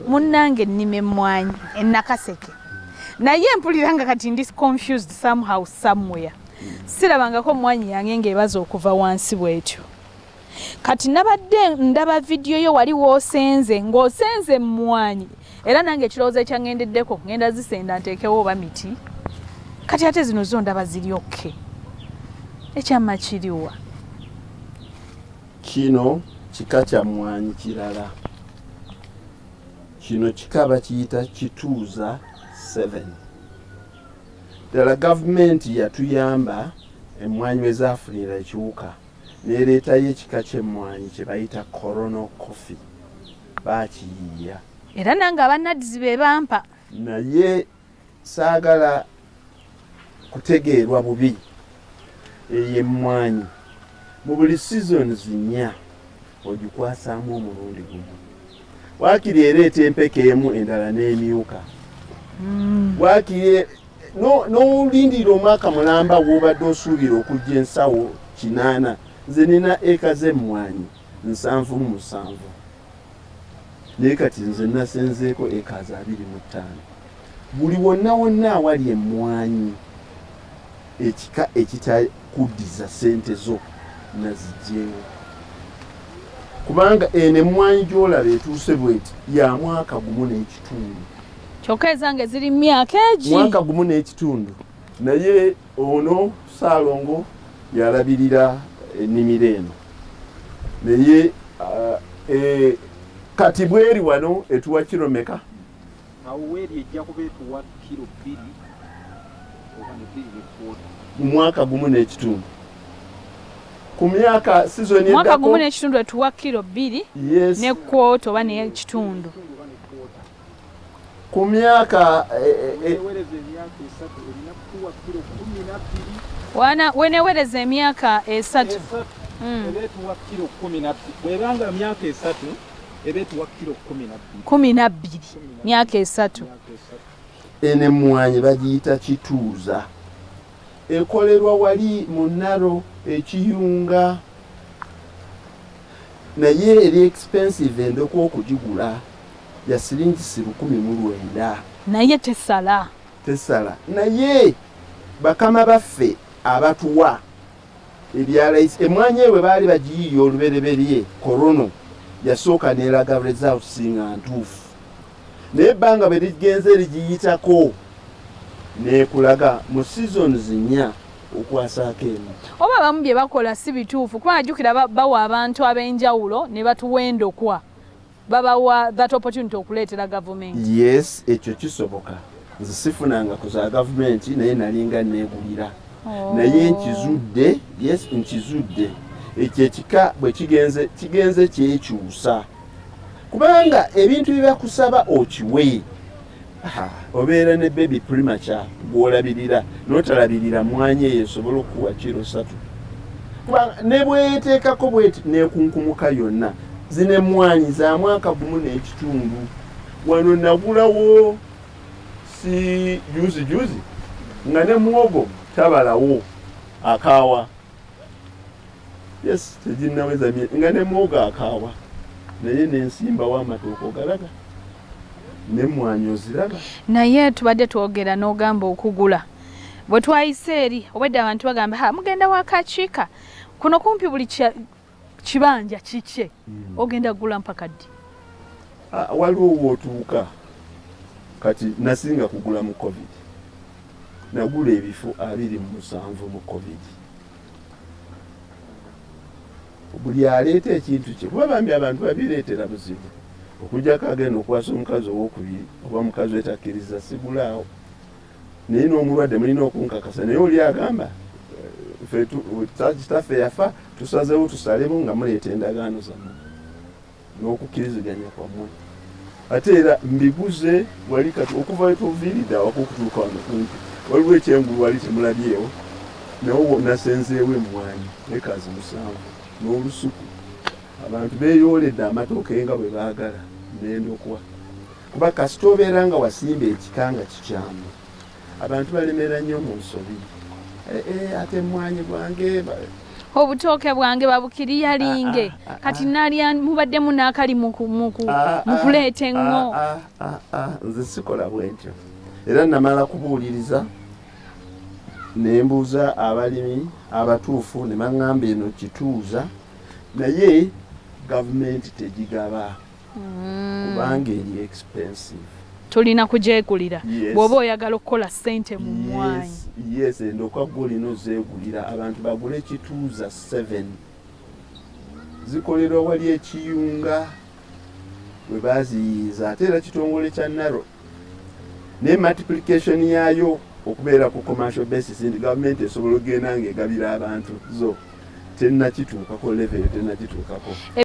munnange nnime emmwanyi ennakaseke naye mpuliranga kati ndi confused somehow somewhere sirabangako mmwanyi yange ng'ebaza okuva wansi bw'etyo kati nabadde ndaba vidiyo yo wali woosenze ng'osenze mmwanyi era nange ekirowoozo ekyangendeddeko ngenda zisenda nteekewo oba miti kati ate zino zo ndaba ziri okke ekyamma kiriwa kino kika kya mmwanyi kirala kino kika bakiyita kituuza 7 ddala gavumenti yatuyamba emmwanyi we zaafunira ekiwuka neereetayo ekika ky'emmwanyi kye bayita coronal coffee baakiyiiya era nange abannadizi be bampa naye saagala kutegeerwa bubi eyo emmwanyi mu buli seasons 4 ogikwasaamu omulundi gumu waakiri ereeta empeke emu endala n'emyuka waakiri n'olindira omwaka mulamba w'obadde osuubira okujja ensawo 8 nze nina eka z'emmwanyi 77 naye kati nze nasenzeeko eka za 25 buli wonna wonna awali emmwanyi ekika ekitakuddiza ssente zo nazigyewo kubanga eno emmwanyi gy'olaba etuuse bweti ya mwaka gumu n'ekitundu kyokka ezange ziri myaka egi mwaka gumu n'ekitundu naye ono Ssaalongo yalabirira ennimiro eno naye kati bweri wano etuwa kiro meka awo weeri ejja kuba etuwa kiro 2 oba ne 2 mu mwaka gumu n'ekitundu ku myaka sizoni eddako mwaka gumu n'ekitundu etuwa kiro 2 yes. ne kwota oba n'ekitundu ku myaka wenewereza emyaka 3 ebeetuwa kiro 12 bwebanga myaka 3 ebeetuwa kiro 12 myaka 3 eno emmwanyi bagiyita kituuza ekolerwa wali mu Naro ekiyunga naye eri expensive endoko okugigula ya siringisi 1,900 naye tesala naye bakama baffe abatuwa ebyalayisi emmwanyi ewe baali bagiyiiya olubereberye korono yasooka neeraga result singa ntuufu naye ebbanga bwe ligenze ligiyitako nekulaga mu seasons 4 okwasaako emu oba abamu bye bakola si bituufu kuba najjukira bawa abantu ab'enjawulo ne batuwa endokwa babawa that opportunity okuleetera gavumenti yes ekyo kisoboka nze sifunangako za gavumenti naye nalinga neegulira naye nkizudde yes nkizudde ekyo ekika bwe kigenze kyekyusa kubanga ebintu bye bakusaba okiwe obeera ne baby premature gw'olabirira n'otalabirira mmwanyi eyo esobola okuwa kiro 3 kubanga ne bweteekako bweti neekunkumuka yonna zino emmwanyi za mwaka gumu n'ekitundu wano nagulawo si juzi nga ne muwogo tabalawo akaawa yes teginnaweza nga ne muwogo akaawa naye nensimbawo amatooka ogalaga n'emmwanyi oziraba naye tubadde twogera n'ogamba okugula bwe twayise eri obwedde abantu bagamba mugenda wakakiika kuno kumpi buli kibanja kikye ogenda kugula mpaka ddi waliwo wootuuka kati nasinga kugula mu covid nagula ebifo 27 mu covid buli aleeta ekintu kye kuba bambi abantu babireetera buzibu okujjako agenda okwasa omukazi owokubiri oba mukazi wetakkiriza sigulaawo naye n'omulwadde mulina okunkakasa naye oli agamba kitaffe yafa tusazewo tusalemu nga muleeta endagaano zammwe n'okukkiriziganya kwammwe ate era mbiguze wali kati okuva wetuviiridde awaka okutuuka wano kumpi waliwo ekyengulu wali temulabyewo nawo nasenzeewo emmwanyi ekazi 7 n'olusuku abantu beeyooledde amatooke nga bwe baagala n'endokwa kuba kasita obeera nga wasimba ekikanga kikyamu abantu balemera nnyo mu nsobi ate emmwanyi gwange obutooke bwange babukiriyalinge kati nalya mubaddemu n'akali mukuleeta engo. Nze sikola bwentyo era namala kubuuliriza ne mbuuza abalimi abatuufu ne baŋŋamba eno kituuza naye gavumenti tegigaba kubanga eri expensive. Tulina kugyegulira bw'oba oyagala okukola ssente mu mmwanyi. Yes, endokwa gwe olina ozeegulira abantu bagule ekituuza 7 zikolera wali ekiyunga we baziyiza ate era kitongole kya Narok ne multiplication yaayo okubeera ku commercial basis ndi gavumenti esobola okugenda ng'egabira abantu zo tennakituukako level tennakituukako.